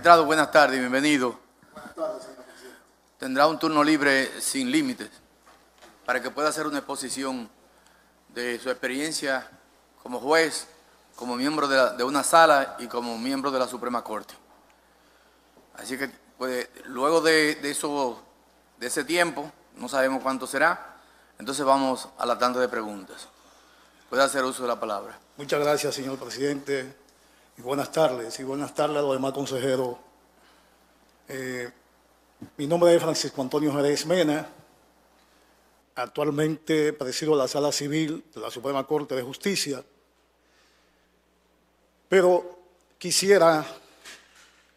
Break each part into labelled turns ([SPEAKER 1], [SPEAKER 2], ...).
[SPEAKER 1] Magistrado, buenas tardes y bienvenido. Buenas tardes, señor presidente. Tendrá un turno libre sin límites para que pueda hacer una exposición de su experiencia como juez, como miembro de una sala y como miembro de la Suprema Corte. Así que pues, luego de ese tiempo, no sabemos cuánto será, entonces vamos a la tanda de preguntas. Puede hacer uso de la palabra.
[SPEAKER 2] Muchas gracias, señor presidente. Y buenas tardes a los demás consejeros. Mi nombre es Francisco Antonio Jerez Mena. Actualmente presido la Sala Civil de la Suprema Corte de Justicia. Pero quisiera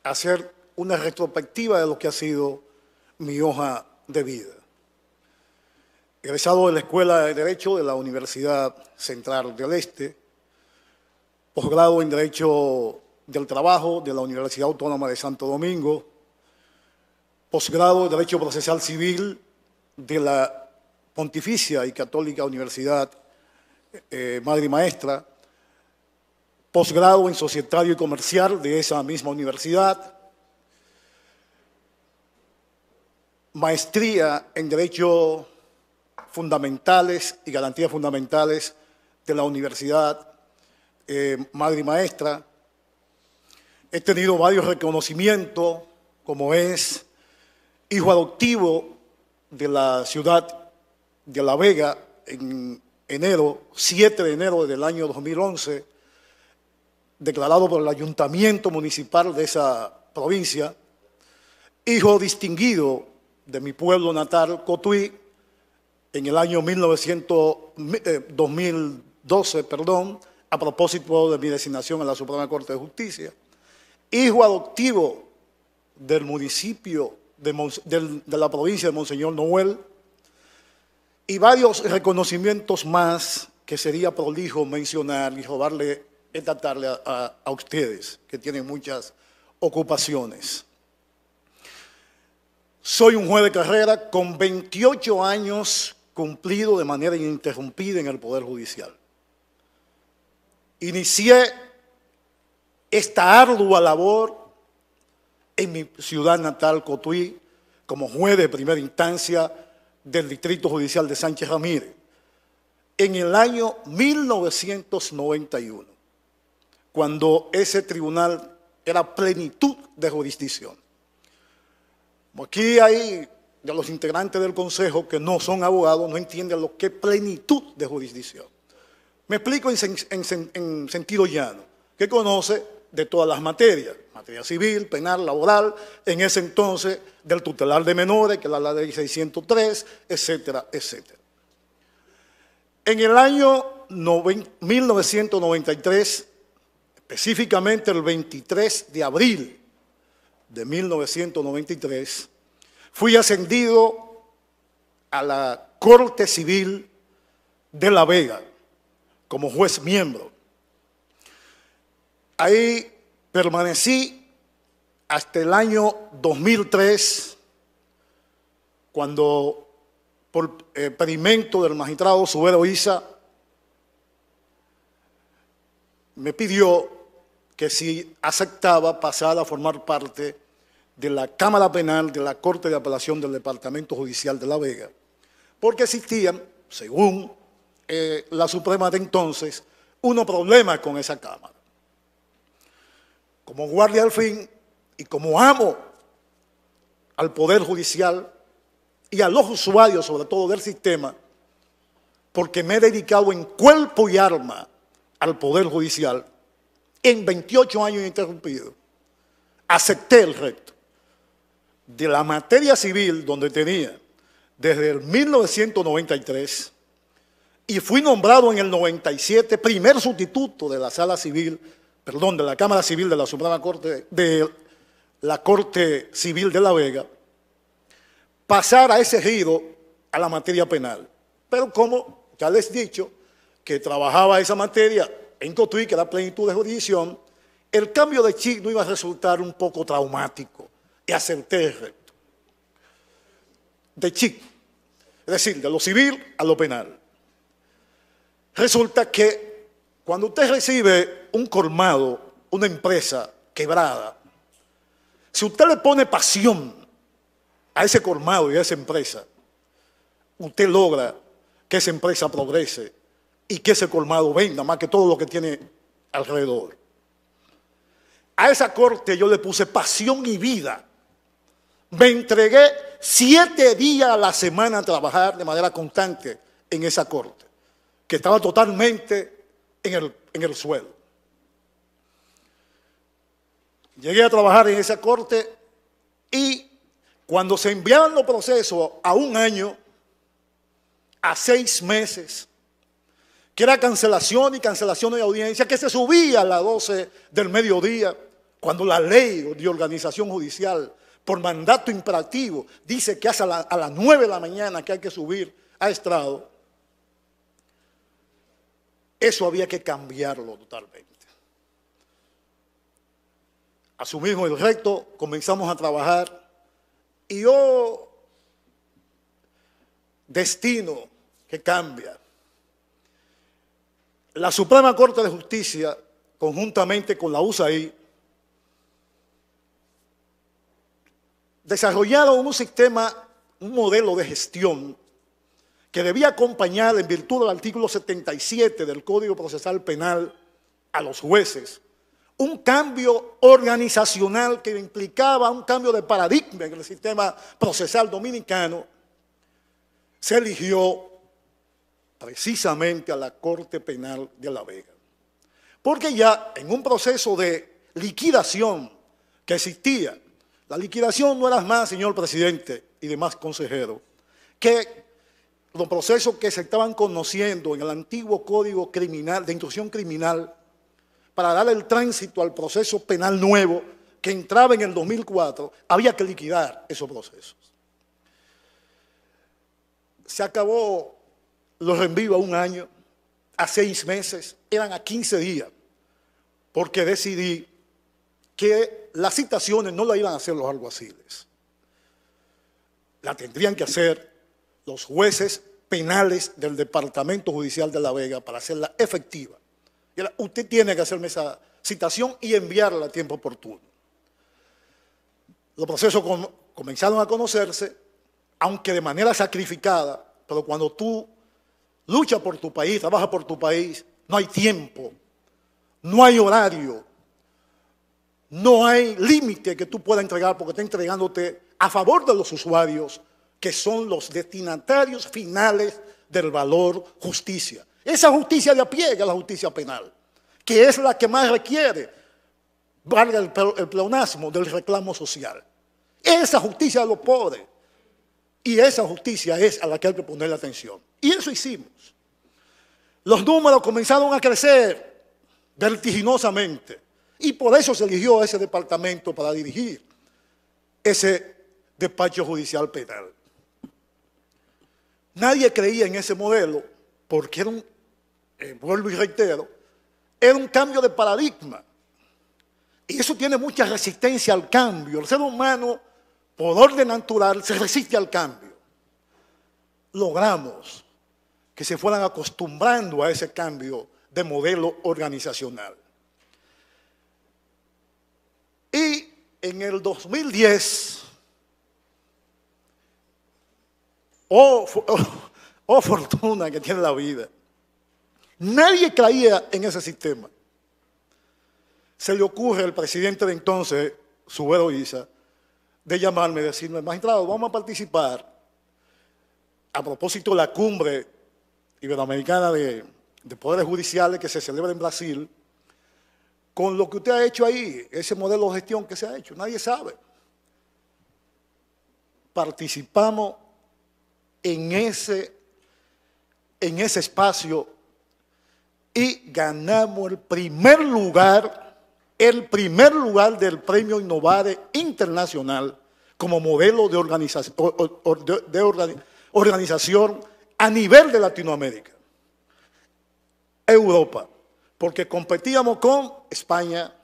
[SPEAKER 2] hacer una retrospectiva de lo que ha sido mi hoja de vida. Egresado de la Escuela de Derecho de la Universidad Central del Este, posgrado en Derecho del Trabajo de la Universidad Autónoma de Santo Domingo, posgrado en Derecho Procesal Civil de la Pontificia y Católica Universidad Madre y Maestra, posgrado en Societario y Comercial de esa misma universidad, maestría en Derecho Fundamentales y Garantías Fundamentales de la Universidad Madre y Maestra. He tenido varios reconocimientos, como es hijo adoptivo de la ciudad de La Vega en 7 de enero del año 2011, declarado por el Ayuntamiento Municipal de esa provincia, hijo distinguido de mi pueblo natal, Cotuí, en el año 2012, a propósito de mi designación en la Suprema Corte de Justicia, hijo adoptivo del municipio de la provincia de Monseñor Noel, y varios reconocimientos más que sería prolijo mencionar y robarle esta tarde a ustedes, que tienen muchas ocupaciones. Soy un juez de carrera con 28 años cumplido de manera ininterrumpida en el Poder Judicial. Inicié esta ardua labor en mi ciudad natal, Cotuí, como juez de primera instancia del Distrito Judicial de Sánchez Ramírez, en el año 1991, cuando ese tribunal era plenitud de jurisdicción. Aquí hay de los integrantes del Consejo que no son abogados, no entienden lo que es plenitud de jurisdicción. Me explico en sentido llano, que conoce de todas las materias, materia civil, penal, laboral, en ese entonces del tutelar de menores, que es la ley 603, etcétera, etcétera. En el año 1993, específicamente el 23 de abril de 1993, fui ascendido a la Corte Civil de La Vega como juez miembro. Ahí permanecí hasta el año 2003, cuando por pedimento del magistrado Subero Isa me pidió que si aceptaba pasar a formar parte de la Cámara Penal de la Corte de Apelación del Departamento Judicial de La Vega, porque existían, según la Suprema de entonces, unos problemas con esa Cámara. Como guardia al fin y como amo al Poder Judicial y a los usuarios, sobre todo del sistema, porque me he dedicado en cuerpo y alma al Poder Judicial, en 28 años ininterrumpidos, acepté el reto de la materia civil, donde tenía desde el 1993, y fui nombrado en el 97 primer sustituto de la Sala Civil, de la Cámara Civil de la Suprema Corte, de la Corte Civil de La Vega, pasar a ese giro a la materia penal. Pero como ya les he dicho, que trabajaba esa materia en Cotuí, que era plenitud de jurisdicción, el cambio de chip no iba a resultar un poco traumático, y acepté el reto. De chip, es decir, de lo civil a lo penal. Resulta que cuando usted recibe un colmado, una empresa quebrada, Si usted le pone pasión a ese colmado y a esa empresa, usted logra que esa empresa progrese y que ese colmado venda más que todo lo que tiene alrededor. A esa corte yo le puse pasión y vida. Me entregué 7 días a la semana a trabajar de manera constante en esa corte, que estaba totalmente en el suelo. Llegué a trabajar en esa corte y cuando se enviaban los procesos a 1 año, a 6 meses, que era cancelación y cancelación de audiencia, que se subía a las 12 del mediodía, cuando la ley de organización judicial, por mandato imperativo, dice que hasta a las 9 de la mañana que hay que subir a estrado. Eso había que cambiarlo totalmente. Asumimos el reto, comenzamos a trabajar y destino que cambia. La Suprema Corte de Justicia, conjuntamente con la USAID, desarrollaron un sistema, un modelo de gestión que debía acompañar, en virtud del artículo 77 del Código Procesal Penal, a los jueces, un cambio organizacional que implicaba un cambio de paradigma en el sistema procesal dominicano. Se eligió precisamente a la Corte Penal de La Vega, porque ya en un proceso de liquidación que existía, la liquidación no era más, señor presidente y demás consejeros, que los procesos que se estaban conociendo en el antiguo Código Criminal, de Instrucción Criminal, para dar el tránsito al proceso penal nuevo que entraba en el 2004, había que liquidar esos procesos. Se acabó los reenvíos a 1 año, a 6 meses, eran a 15 días, porque decidí que las citaciones no las iban a hacer los alguaciles, la tendrían que hacer los jueces penales del Departamento Judicial de La Vega para hacerla efectiva. Y ahora, usted tiene que hacerme esa citación y enviarla a tiempo oportuno. Los procesos comenzaron a conocerse, aunque de manera sacrificada, pero cuando tú luchas por tu país, trabajas por tu país, no hay tiempo, no hay horario, no hay límite que tú puedas entregar porque está entregándote a favor de los usuarios que son los destinatarios finales del valor justicia. Esa justicia de a pie, que es la justicia penal, que es la que más requiere, valga el pleonasmo, del reclamo social. Esa justicia de los pobres. Y esa justicia es a la que hay que ponerle atención. Y eso hicimos. Los números comenzaron a crecer vertiginosamente. Y por eso se eligió ese departamento para dirigir ese despacho judicial penal. Nadie creía en ese modelo porque era vuelvo y reitero, era un cambio de paradigma. Y eso tiene mucha resistencia al cambio. El ser humano, por orden natural, se resiste al cambio. Logramos que se fueran acostumbrando a ese cambio de modelo organizacional. Y en el 2010, fortuna que tiene la vida, nadie creía en ese sistema. Se le ocurre al presidente de entonces, Subero Isa, de llamarme y decirme: magistrado, vamos a participar a propósito de la cumbre iberoamericana de poderes judiciales que se celebra en Brasil, con lo que usted ha hecho ahí, ese modelo de gestión que se ha hecho. Nadie sabe. Participamos en ese espacio y ganamos el primer lugar del Premio Innovare Internacional como modelo de organización a nivel de Latinoamérica, Europa, porque competíamos con España,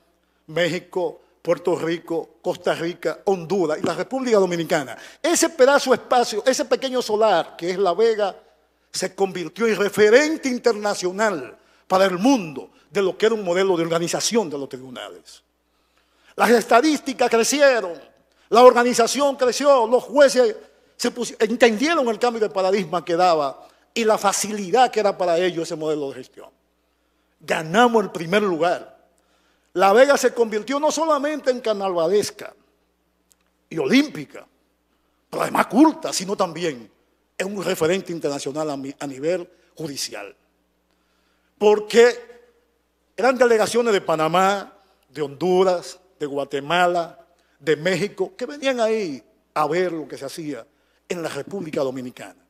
[SPEAKER 2] México, Puerto Rico, Costa Rica, Honduras y la República Dominicana. Ese pedazo de espacio, ese pequeño solar que es La Vega, se convirtió en referente internacional para el mundo de lo que era un modelo de organización de los tribunales. Las estadísticas crecieron, la organización creció, los jueces entendieron el cambio de paradigma que daba y la facilidad que era para ellos ese modelo de gestión. Ganamos el primer lugar. La Vega se convirtió no solamente en carnavalesca y olímpica, pero además culta, sino también en un referente internacional a nivel judicial. Porque eran delegaciones de Panamá, de Honduras, de Guatemala, de México, que venían ahí a ver lo que se hacía en la República Dominicana.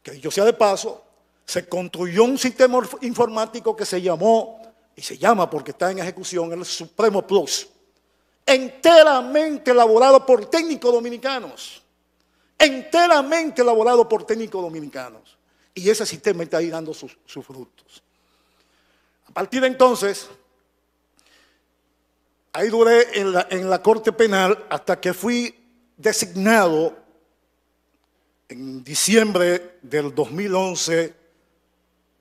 [SPEAKER 2] Que dicho sea de paso, se construyó un sistema informático que se llamó, y se llama porque está en ejecución, el Supremo Plus, enteramente elaborado por técnicos dominicanos, enteramente elaborado por técnicos dominicanos. Y ese sistema está ahí dando sus frutos. A partir de entonces, ahí duré en la Corte Penal hasta que fui designado en diciembre del 2011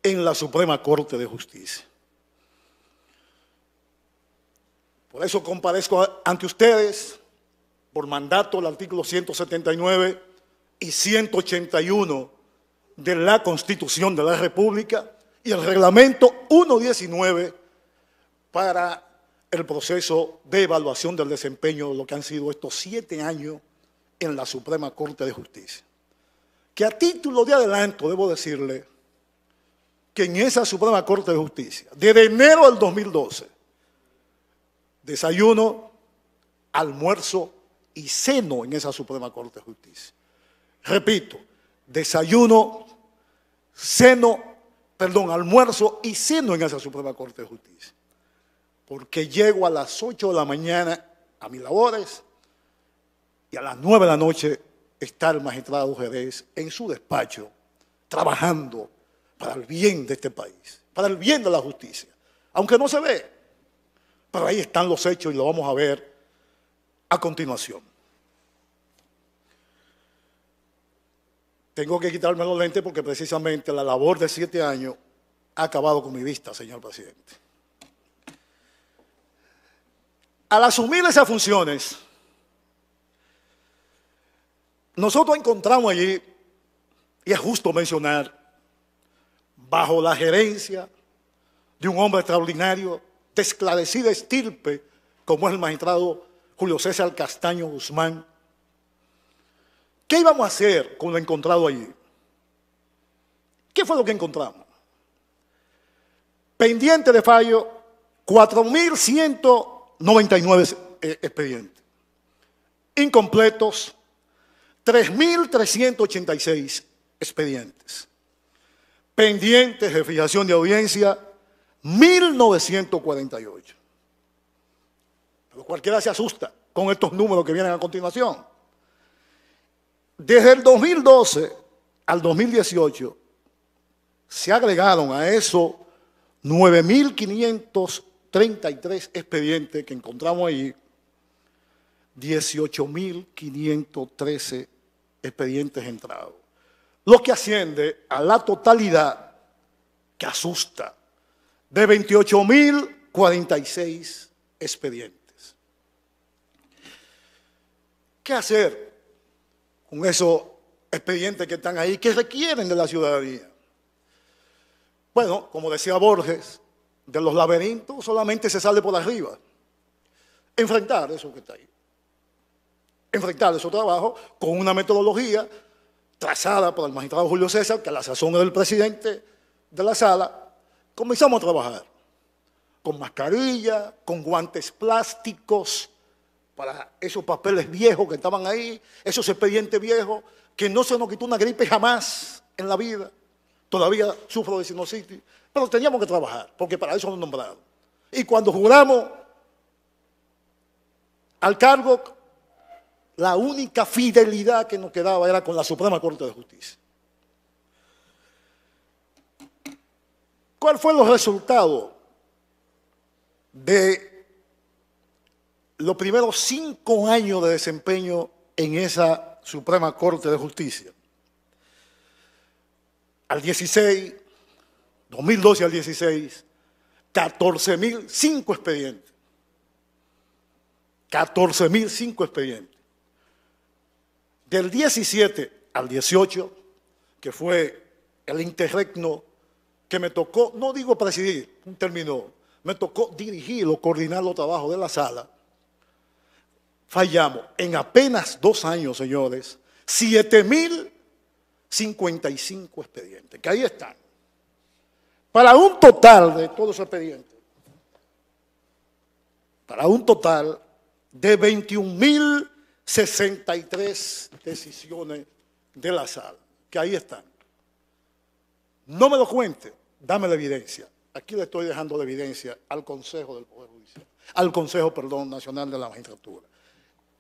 [SPEAKER 2] en la Suprema Corte de Justicia. Por eso comparezco ante ustedes por mandato del artículo 179 y 181 de la Constitución de la República y el reglamento 119 para el proceso de evaluación del desempeño de lo que han sido estos 7 años en la Suprema Corte de Justicia. Que a título de adelanto debo decirle que en esa Suprema Corte de Justicia, desde enero del 2012, desayuno, almuerzo y ceno en esa Suprema Corte de Justicia. Repito, desayuno, almuerzo y ceno en esa Suprema Corte de Justicia. Porque llego a las 8 de la mañana a mis labores y a las 9 de la noche está el magistrado Jerez en su despacho trabajando para el bien de este país, para el bien de la justicia. Aunque no se ve, pero ahí están los hechos y lo vamos a ver a continuación. Tengo que quitarme los lentes porque precisamente la labor de 7 años ha acabado con mi vista, señor presidente. Al asumir esas funciones, nosotros encontramos allí, y es justo mencionar, bajo la gerencia de un hombre extraordinario, de esclarecida estirpe, como es el magistrado Julio César Castaño Guzmán. ¿Qué íbamos a hacer con lo encontrado allí? ¿Qué fue lo que encontramos? Pendiente de fallo, 4.199 expedientes. Incompletos, 3.386 expedientes. Pendientes de fijación de audiencia, 1.948. Pero cualquiera se asusta con estos números que vienen a continuación. Desde el 2012 al 2018 se agregaron a esos 9.533 expedientes que encontramos ahí, 18.513 expedientes entrados. Lo que asciende a la totalidad, que asusta, de 28.046 expedientes. ¿Qué hacer con esos expedientes que están ahí, que requieren de la ciudadanía? Bueno, como decía Borges, de los laberintos solamente se sale por arriba. Enfrentar eso que está ahí. Enfrentar esos trabajos con una metodología trazada por el magistrado Julio César, que a la sazón del presidente de la sala. Comenzamos a trabajar con mascarilla, con guantes plásticos, para esos papeles viejos que estaban ahí, esos expedientes viejos, que no se nos quitó una gripe jamás en la vida. Todavía sufro de sinusitis, pero teníamos que trabajar, porque para eso nos nombraron. Y cuando juramos al cargo, la única fidelidad que nos quedaba era con la Suprema Corte de Justicia. ¿Cuáles fueron los resultados de los primeros 5 años de desempeño en esa Suprema Corte de Justicia? Al 16, 2012 al 16, 14.005 expedientes. 14.005 expedientes. Del 17 al 18, que fue el interregno que me tocó, no digo presidir, un término, me tocó dirigir o coordinar los trabajos de la sala, fallamos en apenas 2 años, señores, 7.055 expedientes, que ahí están. Para un total de todos esos expedientes, para un total de 21.063 decisiones de la sala, que ahí están. No me lo cuente, dame la evidencia. Aquí le estoy dejando la evidencia al Consejo del Poder Judicial, al Consejo, Nacional de la Magistratura.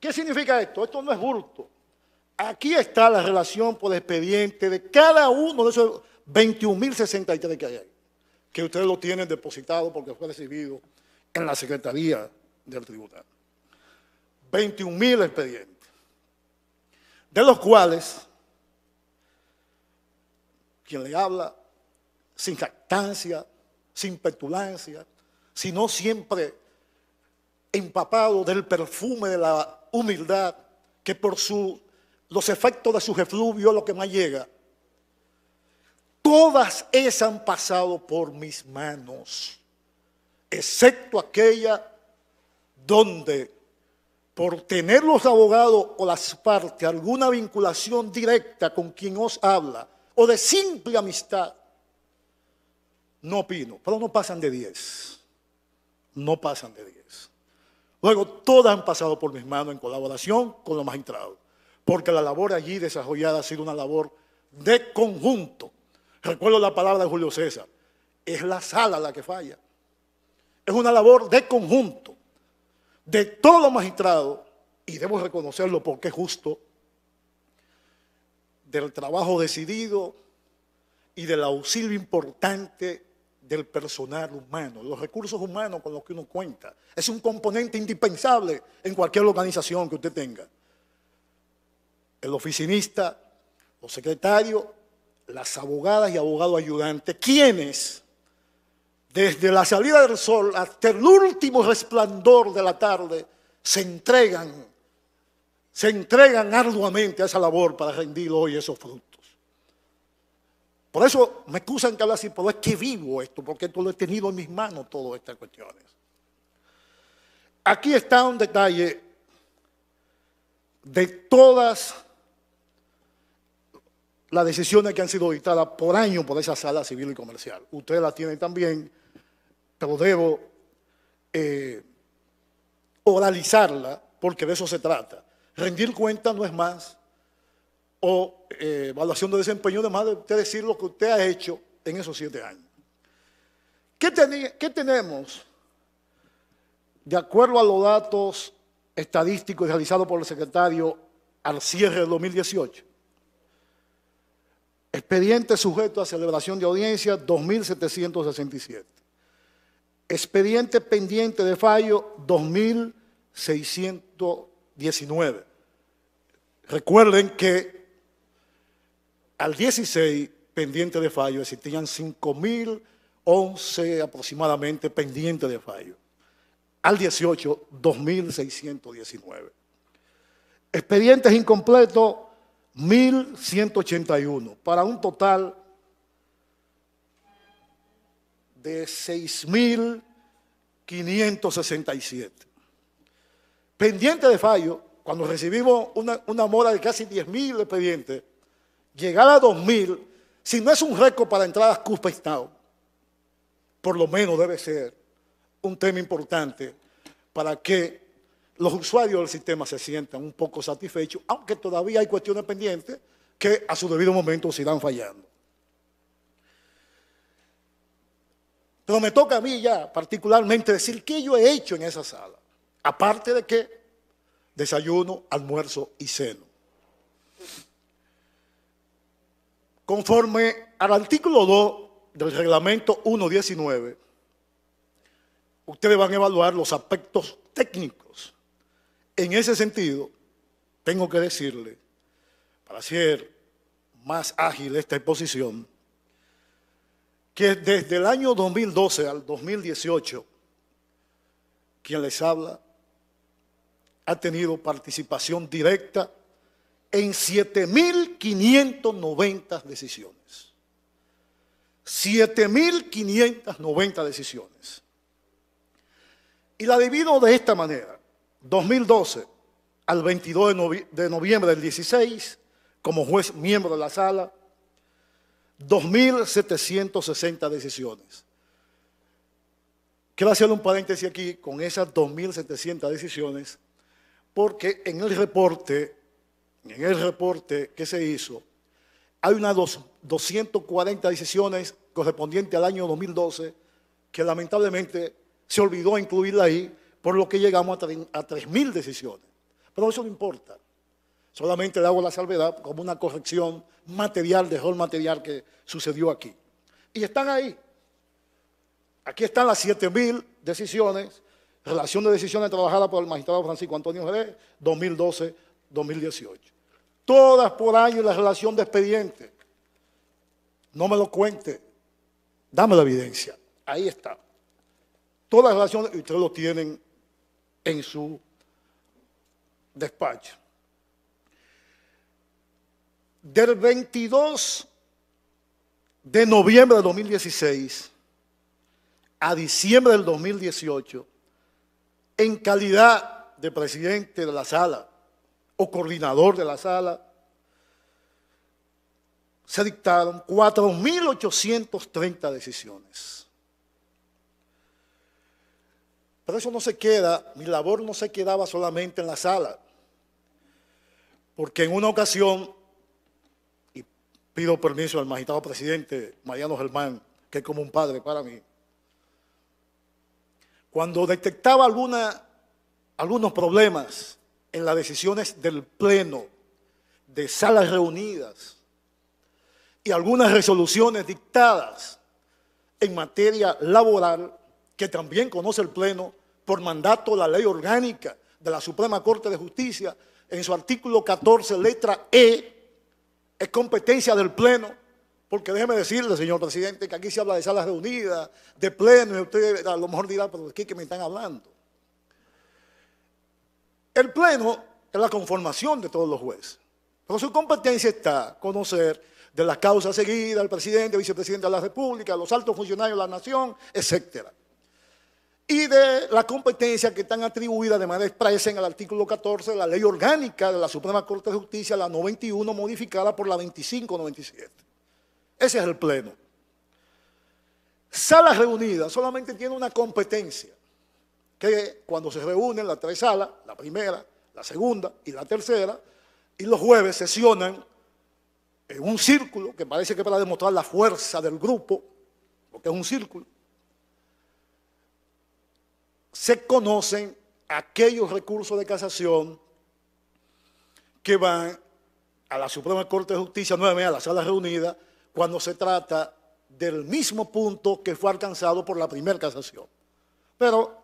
[SPEAKER 2] ¿Qué significa esto? Esto no es bulto. Aquí está la relación por expediente de cada uno de esos 21.063 que hay ahí, que ustedes lo tienen depositado porque fue recibido en la Secretaría del Tribunal. 21.000 expedientes, de los cuales quien le habla sin jactancia, sin petulancia, sino siempre empapado del perfume de la humildad, que por los efectos de su refluvio es lo que más llega. Todas esas han pasado por mis manos, excepto aquella donde, por tener los abogados o las partes alguna vinculación directa con quien os habla, o de simple amistad, no opino, pero no pasan de 10. No pasan de 10. Luego, todas han pasado por mis manos en colaboración con los magistrados, porque la labor allí desarrollada ha sido una labor de conjunto. Recuerdo la palabra de Julio César, es la sala la que falla. Es una labor de conjunto, de todos los magistrados, y debo reconocerlo porque es justo, del trabajo decidido y del auxilio importante del personal humano, los recursos humanos con los que uno cuenta. Es un componente indispensable en cualquier organización que usted tenga. El oficinista, los secretarios, las abogadas y abogados ayudantes, quienes desde la salida del sol hasta el último resplandor de la tarde se entregan arduamente a esa labor para rendir hoy esos frutos. Por eso me excusan que hable así, pero es que vivo esto, porque esto lo he tenido en mis manos, todas estas cuestiones. Aquí está un detalle de todas las decisiones que han sido dictadas por año por esa sala civil y comercial. Ustedes la tienen también, pero debo oralizarla, porque de eso se trata. Rendir cuenta no es más, o evaluación de desempeño, además de usted decir lo que usted ha hecho en esos 7 años. ¿Qué tenemos? De acuerdo a los datos estadísticos realizados por el secretario al cierre del 2018, expedientes sujetos a celebración de audiencia, 2.767. Expedientes pendientes de fallo, 2.619. Recuerden que al 16 pendientes de fallo existían 5.011 aproximadamente pendientes de fallo. Al 18, 2.619. Expedientes incompletos, 1.181, para un total de 6.567. Pendiente de fallo, cuando recibimos una mora de casi 10.000 expedientes, llegar a 2.000, si no es un récord para entradas CUSPA-Estado, por lo menos debe ser un tema importante para que los usuarios del sistema se sientan un poco satisfechos, aunque todavía hay cuestiones pendientes que a su debido momento se irán fallando. Pero me toca a mí ya particularmente decir qué yo he hecho en esa sala, aparte de que desayuno, almuerzo y ceno. Conforme al artículo 2 del reglamento 1.19, ustedes van a evaluar los aspectos técnicos. En ese sentido, tengo que decirle, para hacer más ágil esta exposición, que desde el año 2012 al 2018, quien les habla ha tenido participación directa en 7.590 decisiones. 7.590 decisiones. Y la divido de esta manera. 2012 al 22 de noviembre del 16, como juez miembro de la sala, 2.760 decisiones. Quiero hacer un paréntesis aquí con esas 2.700 decisiones, porque en el reporte que se hizo, hay unas 240 decisiones correspondientes al año 2012 que lamentablemente se olvidó incluirla ahí, por lo que llegamos a 3.000 decisiones. Pero eso no importa. Solamente le hago la salvedad como una corrección material, de error material que sucedió aquí. Y están ahí. Aquí están las 7.000 decisiones, relación de decisiones trabajadas por el magistrado Francisco Antonio Jerez, 2012-2018. Todas por año la relación de expediente. No me lo cuente, dame la evidencia. Ahí está. Todas las relaciones, ustedes lo tienen en su despacho. Del 22 de noviembre de 2016 a diciembre del 2018, en calidad de presidente de la sala o coordinador de la sala, se dictaron 4.830 decisiones. Pero eso no se queda, mi labor no se quedaba solamente en la sala, porque en una ocasión, y pido permiso al magistrado presidente Mariano Germán, que es como un padre para mí, cuando detectaba algunos problemas en las decisiones del Pleno, de salas reunidas, y algunas resoluciones dictadas en materia laboral, que también conoce el Pleno por mandato de la Ley Orgánica de la Suprema Corte de Justicia, en su artículo 14, letra E, es competencia del Pleno, porque déjeme decirle, señor presidente, que aquí se habla de salas reunidas, de Pleno, y usted a lo mejor dirá, pero ¿de qué que me están hablando? El Pleno es la conformación de todos los jueces, pero su competencia está conocer de las causas seguidas, el presidente, vicepresidente de la República, los altos funcionarios de la nación, etcétera. Y de la competencia que están atribuidas de manera expresa en el artículo 14 de la Ley Orgánica de la Suprema Corte de Justicia, la 91, modificada por la 2597. Ese es el Pleno. Salas reunidas solamente tiene una competencia, que cuando se reúnen las tres salas, la primera, la segunda y la tercera, y los jueves sesionan en un círculo, que parece que para demostrar la fuerza del grupo, porque es un círculo, se conocen aquellos recursos de casación que van a la Suprema Corte de Justicia, nuevamente a la sala reunida, cuando se trata del mismo punto que fue alcanzado por la primera casación. Pero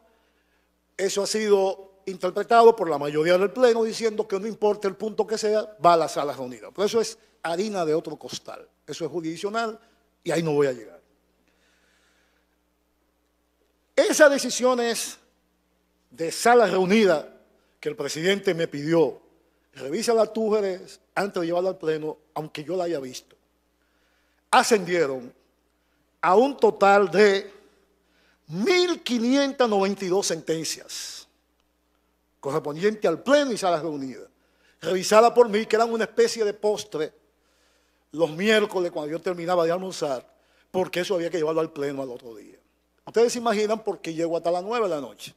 [SPEAKER 2] eso ha sido interpretado por la mayoría del Pleno diciendo que no importa el punto que sea, va a la sala reunida. Pero eso es harina de otro costal. Eso es jurisdiccional y ahí no voy a llegar. Esas decisiones de sala reunida que el presidente me pidió, revísala tú, Jerez, antes de llevarla al Pleno, aunque yo la haya visto, ascendieron a un total de 1.592 sentencias correspondientes al Pleno y salas reunidas, revisadas por mí, que eran una especie de postre los miércoles cuando yo terminaba de almorzar, porque eso había que llevarlo al Pleno al otro día. Ustedes se imaginan por qué llego hasta las 9 de la noche.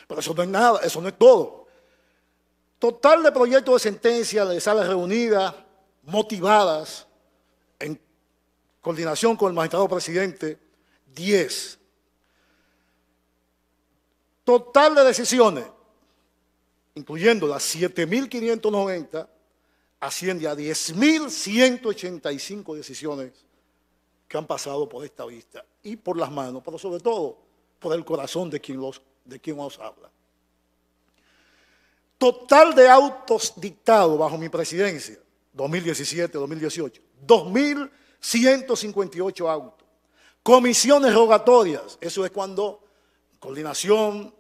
[SPEAKER 2] Pero eso no es nada, eso no es todo. Total de proyectos de sentencia de salas reunidas, motivadas, en coordinación con el magistrado presidente, 10. Total de decisiones, incluyendo las 7.590, asciende a 10.185 decisiones que han pasado por esta vista y por las manos, pero sobre todo por el corazón de quien os habla. Total de autos dictados bajo mi presidencia, 2017-2018, 2.158 autos. Comisiones rogatorias, eso es cuando coordinación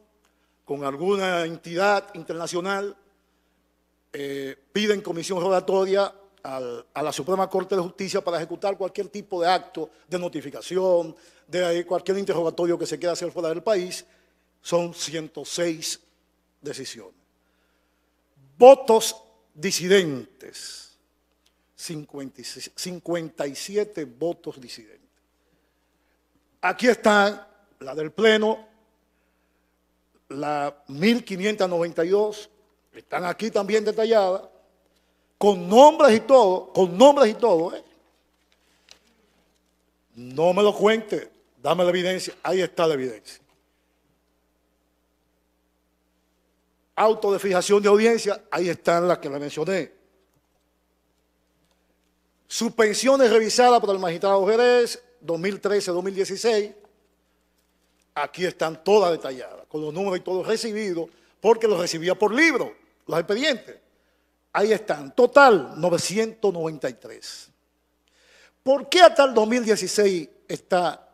[SPEAKER 2] con alguna entidad internacional, piden comisión rogatoria a la Suprema Corte de Justicia para ejecutar cualquier tipo de acto de notificación, de cualquier interrogatorio que se quiera hacer fuera del país. Son 106 decisiones. Votos disidentes, 57 votos disidentes. Aquí están la del Pleno, la 1592, están aquí también detalladas, con nombres y todo, No me lo cuente, dame la evidencia, ahí está la evidencia. Auto de fijación de audiencia, ahí están las que le mencioné. Suspensiones revisadas por el magistrado Jerez, 2013-2016, aquí están todas detalladas, con los números y todo recibido, porque los recibía por libro, los expedientes. Ahí están, total 993. ¿Por qué hasta el 2016 está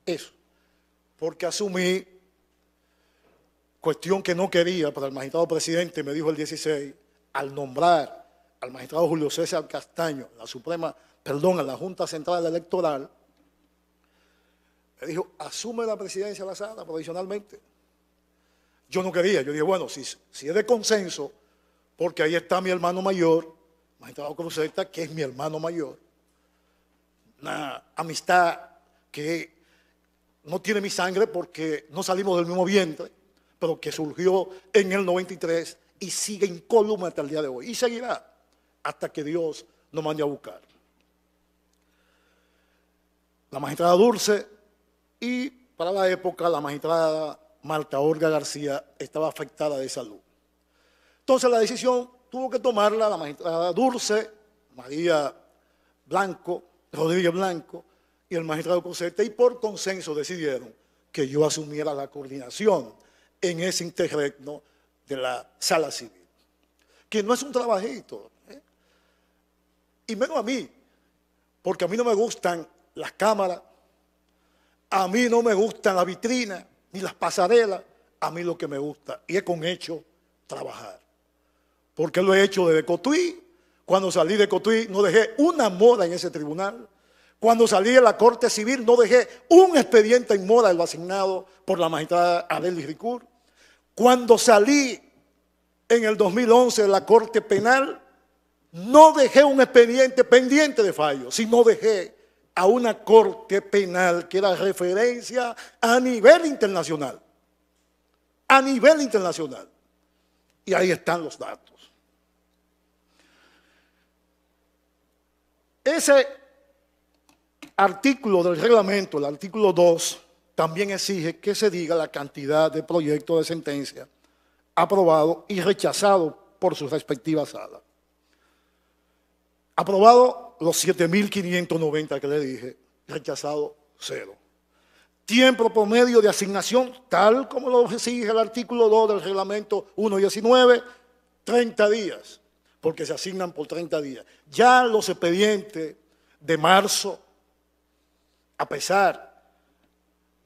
[SPEAKER 2] eso? Porque asumí, cuestión que no quería, pero el magistrado presidente me dijo el 16, al nombrar al magistrado Julio César Castaño, en la Junta Central Electoral, me dijo, asume la presidencia de la sala provisionalmente. Yo no quería, yo dije, bueno, si es de consenso, porque ahí está mi hermano mayor, magistrado Cruzeta, que es mi hermano mayor, una amistad que no tiene mi sangre porque no salimos del mismo vientre, pero que surgió en el 93 y sigue incólume hasta el día de hoy. Y seguirá hasta que Dios nos mande a buscar. La magistrada Dulce y para la época la magistrada Marta Olga García estaba afectada de salud. Entonces la decisión tuvo que tomarla la magistrada Dulce, María Blanco, Rodríguez Blanco y el magistrado Cosete, y por consenso decidieron que yo asumiera la coordinación en ese interregno de la sala civil, que no es un trabajito, y menos a mí, porque a mí no me gustan las cámaras, a mí no me gustan las vitrinas, ni las pasarelas, a mí lo que me gusta, y es con hecho, trabajar, porque lo he hecho desde Cotuí. Cuando salí de Cotuí no dejé una mora en ese tribunal. Cuando salí de la Corte Civil no dejé un expediente en mora de lo asignado por la magistrada Adeli Ricur. Cuando salí en el 2011 de la Corte Penal, no dejé un expediente pendiente de fallo, sino dejé a una Corte Penal que era referencia a nivel internacional. A nivel internacional. Y ahí están los datos. Ese artículo del reglamento, el artículo 2, también exige que se diga la cantidad de proyectos de sentencia aprobados y rechazados por sus respectivas salas. Aprobado los 7.590 que le dije, rechazado 0. Tiempo promedio de asignación, tal como lo exige el artículo 2 del reglamento 1.19, 30 días, porque se asignan por 30 días. Ya los expedientes de marzo, a pesar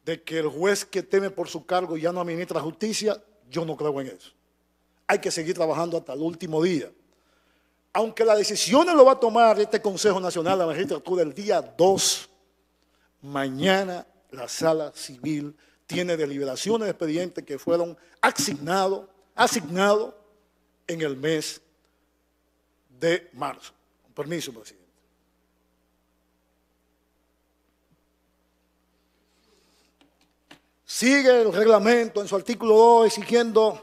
[SPEAKER 2] de que el juez que teme por su cargo ya no administra justicia, yo no creo en eso. Hay que seguir trabajando hasta el último día. Aunque las decisiones lo va a tomar este Consejo Nacional de la Magistratura el día 2, mañana la Sala Civil tiene deliberaciones de expedientes que fueron asignados en el mes de marzo. Con permiso, presidente. Sigue el reglamento en su artículo 2 exigiendo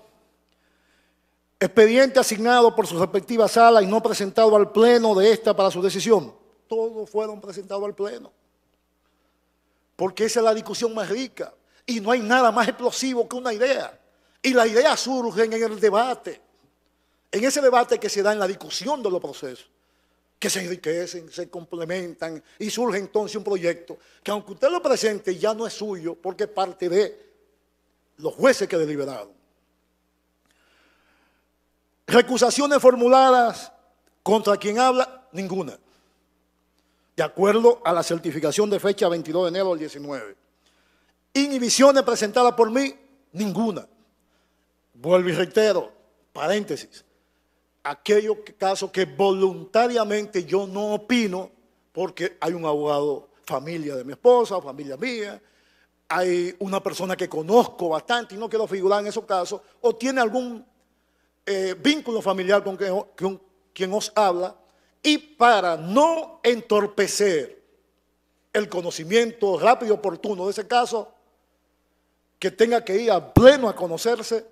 [SPEAKER 2] expediente asignado por su respectiva sala y no presentado al pleno de esta para su decisión. Todos fueron presentados al pleno, porque esa es la discusión más rica y no hay nada más explosivo que una idea. Y las ideas surgen en el debate, en ese debate que se da en la discusión de los procesos, que se enriquecen, se complementan y surge entonces un proyecto que aunque usted lo presente ya no es suyo porque es parte de los jueces que deliberaron. Recusaciones formuladas contra quien habla, ninguna. De acuerdo a la certificación de fecha 22 de enero del 19. Inhibiciones presentadas por mí, ninguna. Vuelvo y reitero, paréntesis, aquellos casos que voluntariamente yo no opino porque hay un abogado, familia de mi esposa, familia mía, hay una persona que conozco bastante y no quiero figurar en esos casos, o tiene algún vínculo familiar con quien os habla, y para no entorpecer el conocimiento rápido y oportuno de ese caso, que tenga que ir a pleno a conocerse,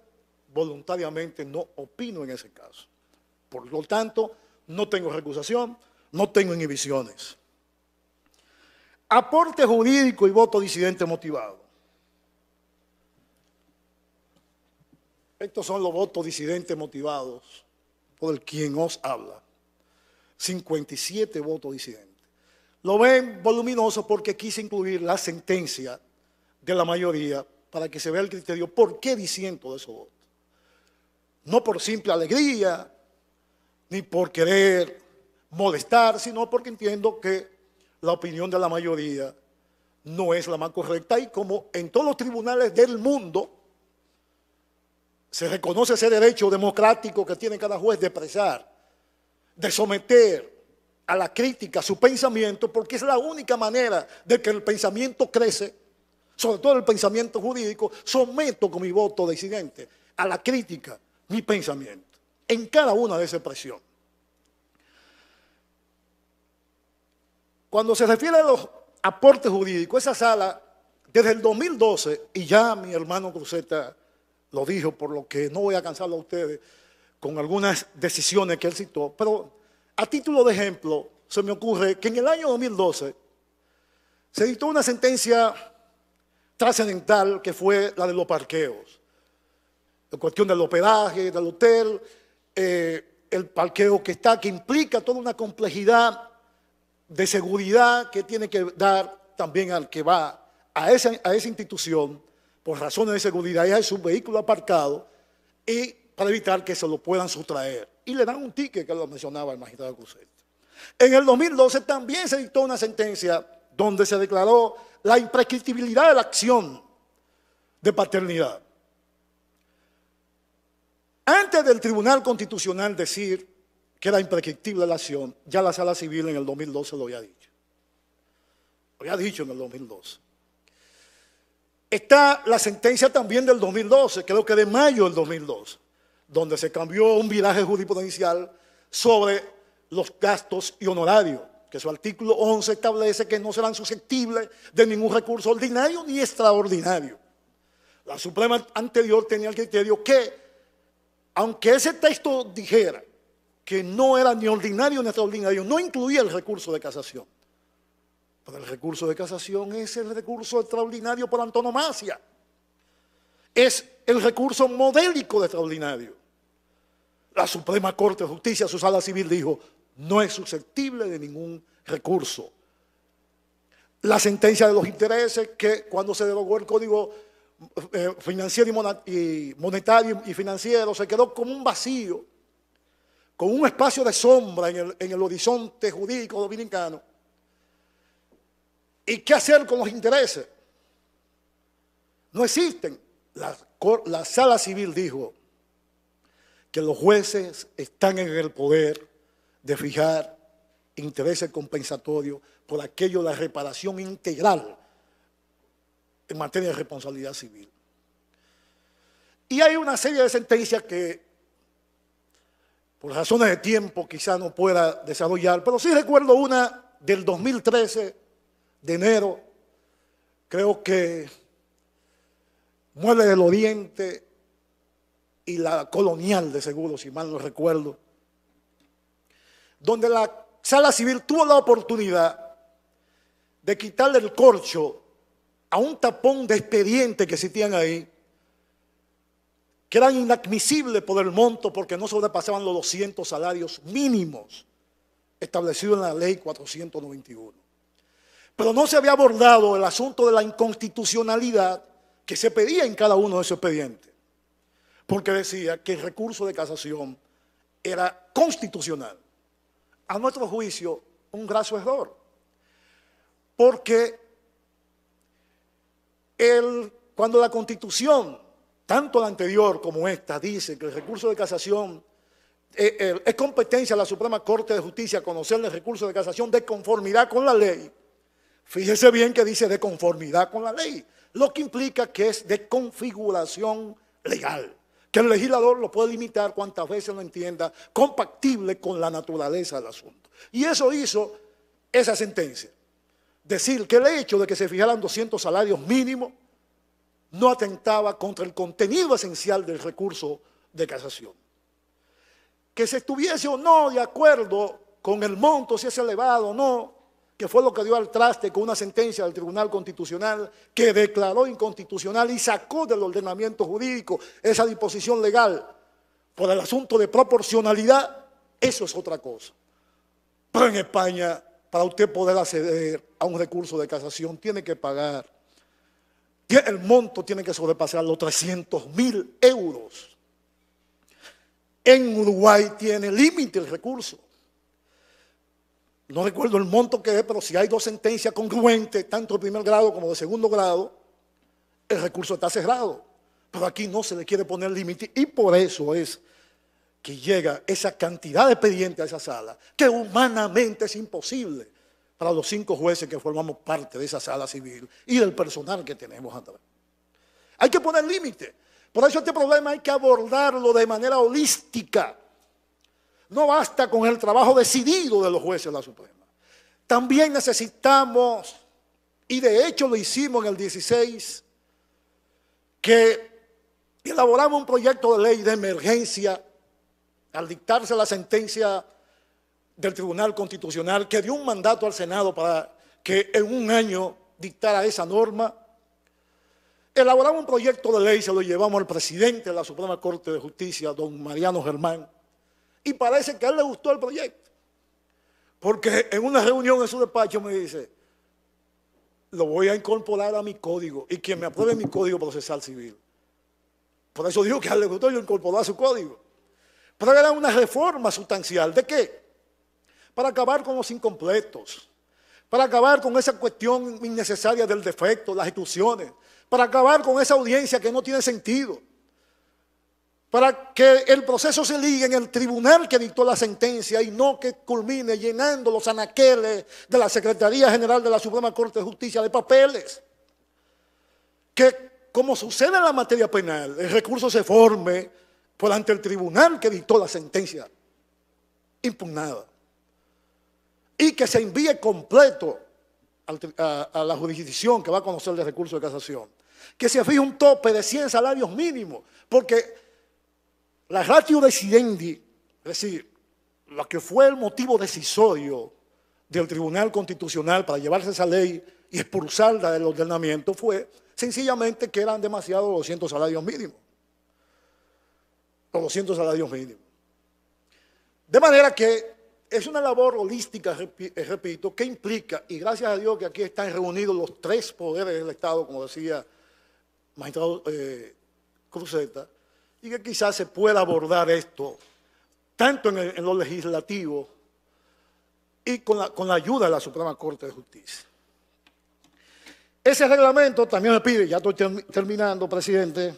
[SPEAKER 2] voluntariamente no opino en ese caso. Por lo tanto, no tengo recusación, no tengo inhibiciones. Aporte jurídico y voto disidente motivado. Estos son los votos disidentes motivados por el quien os habla. 57 votos disidentes. Lo ven voluminoso porque quise incluir la sentencia de la mayoría para que se vea el criterio por qué disiento de esos votos. No por simple alegría, ni por querer molestar, sino porque entiendo que la opinión de la mayoría no es la más correcta y como en todos los tribunales del mundo se reconoce ese derecho democrático que tiene cada juez de expresar, de someter a la crítica su pensamiento, porque es la única manera de que el pensamiento crece, sobre todo el pensamiento jurídico. Someto con mi voto disidente a la crítica mi pensamiento en cada una de esas expresiones. Cuando se refiere a los aportes jurídicos, esa sala, desde el 2012, y ya mi hermano Cruzeta lo dijo, por lo que no voy a cansarlo a ustedes con algunas decisiones que él citó, pero a título de ejemplo, se me ocurre que en el año 2012 se dictó una sentencia trascendental que fue la de los parqueos. La cuestión del hospedaje, del hotel, el parqueo que implica toda una complejidad de seguridad que tiene que dar también al que va a esa institución por razones de seguridad y hay su vehículo aparcado y para evitar que se lo puedan sustraer. Y le dan un ticket, que lo mencionaba el magistrado Cruzeta. En el 2012 también se dictó una sentencia donde se declaró la imprescriptibilidad de la acción de paternidad. Antes del Tribunal Constitucional decir que era imprescriptible la acción, ya la Sala Civil en el 2012 lo había dicho. Lo había dicho en el 2012. Está la sentencia también del 2012, creo que de mayo del 2012, donde se cambió un viraje jurisprudencial sobre los gastos y honorarios, que su artículo 11 establece que no serán susceptibles de ningún recurso ordinario ni extraordinario. La Suprema anterior tenía el criterio que, aunque ese texto dijera que no era ni ordinario ni extraordinario, no incluía el recurso de casación. Pero el recurso de casación es el recurso extraordinario por antonomasia. Es el recurso modélico de extraordinario. La Suprema Corte de Justicia, su Sala Civil, dijo, no es susceptible de ningún recurso. La sentencia de los intereses, que cuando se derogó el Código Financiero y Monetario y Financiero, se quedó como un vacío, con un espacio de sombra en el horizonte jurídico dominicano. ¿Y qué hacer con los intereses? No existen. La Sala Civil dijo que los jueces están en el poder de fijar intereses compensatorios por aquello de la reparación integral en materia de responsabilidad civil. Y hay una serie de sentencias que, por razones de tiempo, quizá no pueda desarrollar, pero sí recuerdo una del 2013, de enero, creo que Mueble del Oriente y la Colonial de Seguro, si mal no recuerdo, donde la Sala Civil tuvo la oportunidad de quitarle el corcho a un tapón de expedientes que existían ahí, que eran inadmisibles por el monto porque no sobrepasaban los 200 salarios mínimos establecidos en la Ley 491. Pero no se había abordado el asunto de la inconstitucionalidad que se pedía en cada uno de esos expedientes, porque decía que el recurso de casación era constitucional. A nuestro juicio, un graso error, porque cuando la Constitución tanto la anterior como esta, dice que el recurso de casación es competencia de la Suprema Corte de Justicia conocer el recurso de casación de conformidad con la ley. Fíjese bien que dice de conformidad con la ley, lo que implica que es de configuración legal, que el legislador lo puede limitar cuantas veces lo entienda, compatible con la naturaleza del asunto. Y eso hizo esa sentencia. Decir que el hecho de que se fijaran 200 salarios mínimos no atentaba contra el contenido esencial del recurso de casación. Que se estuviese o no de acuerdo con el monto, si es elevado o no, que fue lo que dio al traste con una sentencia del Tribunal Constitucional que declaró inconstitucional y sacó del ordenamiento jurídico esa disposición legal por el asunto de proporcionalidad, eso es otra cosa. Pero en España, para usted poder acceder a un recurso de casación, tiene que pagar, el monto tiene que sobrepasar los 300.000 euros. En Uruguay tiene límite el recurso. No recuerdo el monto que es, pero si hay dos sentencias congruentes, tanto de primer grado como de segundo grado, el recurso está cerrado. Pero aquí no se le quiere poner límite y por eso es que llega esa cantidad de expedientes a esa sala, que humanamente es imposible para los 5 jueces que formamos parte de esa sala civil y del personal que tenemos atrás. Hay que poner límite. Por eso este problema hay que abordarlo de manera holística. No basta con el trabajo decidido de los jueces de la Suprema. También necesitamos, y de hecho lo hicimos en el 16, que elaboramos un proyecto de ley de emergencia al dictarse la sentencia del Tribunal Constitucional que dio un mandato al Senado para que en un año dictara esa norma. Elaboramos un proyecto de ley, se lo llevamos al presidente de la Suprema Corte de Justicia, don Mariano Germán, y parece que a él le gustó el proyecto, porque en una reunión en su despacho me dice, lo voy a incorporar a mi código, y quien me apruebe mi código procesal civil. Por eso digo que a él le gustó, yo incorporó a su código. Pero era una reforma sustancial, ¿de qué? Para acabar con los incompletos, para acabar con esa cuestión innecesaria del defecto, las exclusiones, para acabar con esa audiencia que no tiene sentido, para que el proceso se ligue en el tribunal que dictó la sentencia y no que culmine llenando los anaqueles de la Secretaría General de la Suprema Corte de Justicia de papeles. Que, como sucede en la materia penal, el recurso se forme por ante el tribunal que dictó la sentencia impugnada y que se envíe completo a la jurisdicción que va a conocer el recurso de casación, que se fije un tope de 100 salarios mínimos, porque la ratio decidendi, es decir, lo que fue el motivo decisorio del Tribunal Constitucional para llevarse esa ley y expulsarla del ordenamiento fue sencillamente que eran demasiados los 200 salarios mínimos. Los 200 salarios mínimos. De manera que es una labor holística, repito, que implica, y gracias a Dios que aquí están reunidos los 3 poderes del Estado, como decía el magistrado Cruzeta, y que quizás se pueda abordar esto, tanto en lo legislativo y con la ayuda de la Suprema Corte de Justicia. Ese reglamento también me pide, ya estoy terminando, presidente,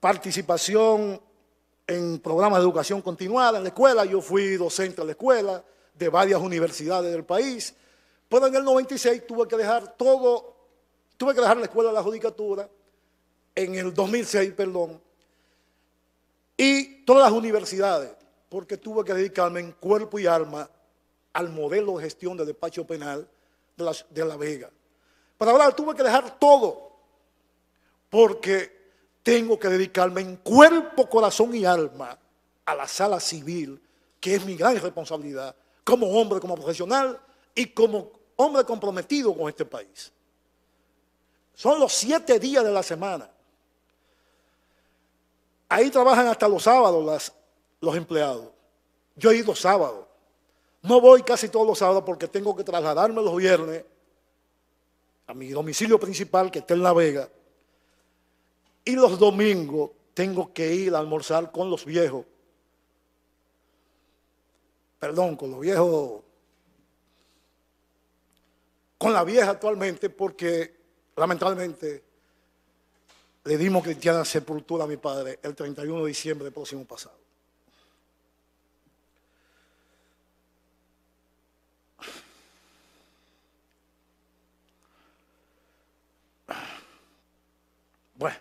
[SPEAKER 2] participación en programas de educación continuada en la escuela. Yo fui docente de la escuela de varias universidades del país, pero en el 96 tuve que dejar la escuela de la judicatura, en el 2006, perdón, y todas las universidades, porque tuve que dedicarme en cuerpo y alma al modelo de gestión de despacho penal de La Vega. Para hablar, tuve que dejar todo, porque tengo que dedicarme en cuerpo, corazón y alma a la sala civil, que es mi gran responsabilidad, como hombre, como profesional y como hombre comprometido con este país. Son los 7 días de la semana. Ahí trabajan hasta los sábados los empleados. Yo he ido sábados. No voy casi todos los sábados porque tengo que trasladarme los viernes a mi domicilio principal, que está en La Vega. Y los domingos tengo que ir a almorzar con los viejos. Perdón, con los viejos. Con la vieja actualmente, porque lamentablemente le dimos cristiana sepultura a mi padre el 31 de diciembre del próximo pasado. Bueno,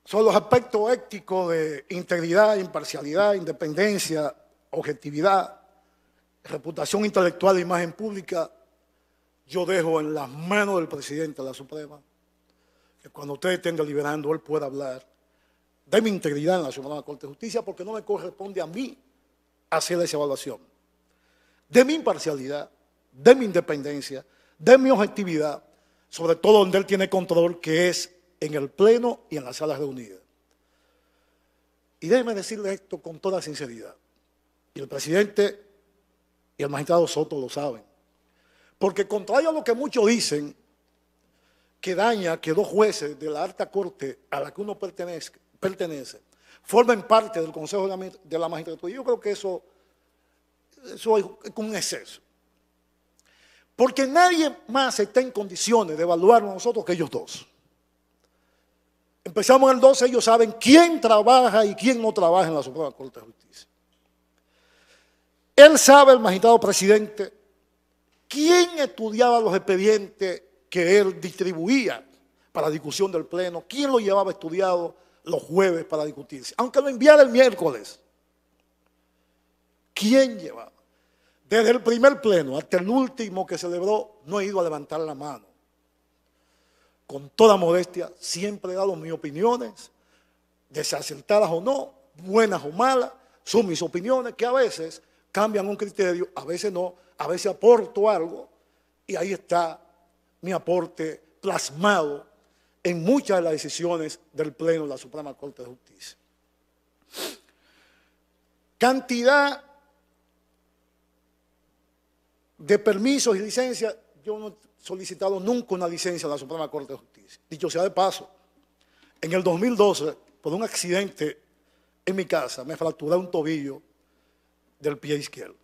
[SPEAKER 2] son los aspectos éticos de integridad, imparcialidad, independencia, objetividad, reputación intelectual e imagen pública. Yo dejo en las manos del presidente de la Suprema, que cuando ustedes estén deliberando, él pueda hablar de mi integridad en la Suprema Corte de Justicia, porque no me corresponde a mí hacer esa evaluación. De mi imparcialidad, de mi independencia, de mi objetividad, sobre todo donde él tiene control, que es en el Pleno y en las salas reunidas. Y déjeme decirle esto con toda sinceridad, y el presidente y el magistrado Soto lo saben, porque contrario a lo que muchos dicen, que daña que dos jueces de la alta corte a la que uno pertenece formen parte del Consejo de la Magistratura, yo creo que eso es un exceso. Porque nadie más está en condiciones de evaluarnos a nosotros que ellos dos. Empezamos en el 12, ellos saben quién trabaja y quién no trabaja en la Suprema Corte de Justicia. Él sabe, el magistrado presidente, quién estudiaba los expedientes que él distribuía para discusión del Pleno, quién lo llevaba estudiado los jueves para discutirse, aunque lo enviara el miércoles. ¿Quién llevaba? Desde el primer Pleno hasta el último que celebró, no he ido a levantar la mano. Con toda modestia, siempre he dado mis opiniones, desacertadas o no, buenas o malas, son mis opiniones que a veces cambian un criterio, a veces no, a veces aporto algo y ahí está mi aporte plasmado en muchas de las decisiones del Pleno de la Suprema Corte de Justicia. Cantidad de permisos y licencias, yo no he solicitado nunca una licencia en la Suprema Corte de Justicia. Dicho sea de paso, en el 2012, por un accidente en mi casa, me fracturé un tobillo del pie izquierdo.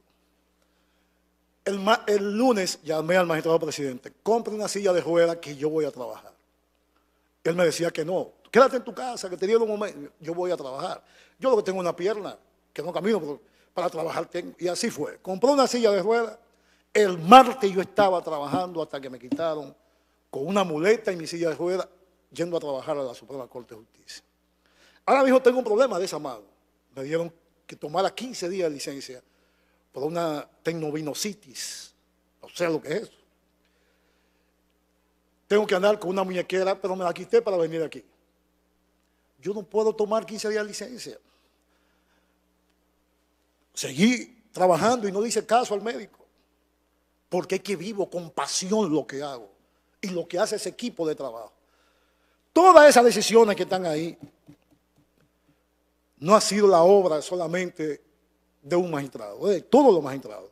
[SPEAKER 2] El lunes llamé al magistrado presidente, compre una silla de ruedas que yo voy a trabajar. Él me decía que no, quédate en tu casa, que te dieron un momento, yo voy a trabajar. Yo lo que tengo una pierna, que no camino, pero para trabajar tengo. Y así fue, compré una silla de ruedas. El martes yo estaba trabajando hasta que me quitaron con una muleta y mi silla de ruedas yendo a trabajar a la Suprema Corte de Justicia. Ahora mismo tengo un problema de esa mano. Me dieron que tomara 15 días de licencia por una tecnovinositis. No sé lo que es eso. Tengo que andar con una muñequera, pero me la quité para venir aquí. Yo no puedo tomar 15 días de licencia. Seguí trabajando y no le hice caso al médico. Porque es que vivo con pasión lo que hago y lo que hace ese equipo de trabajo. Todas esas decisiones que están ahí no ha sido la obra solamente de un magistrado, de todos los magistrados.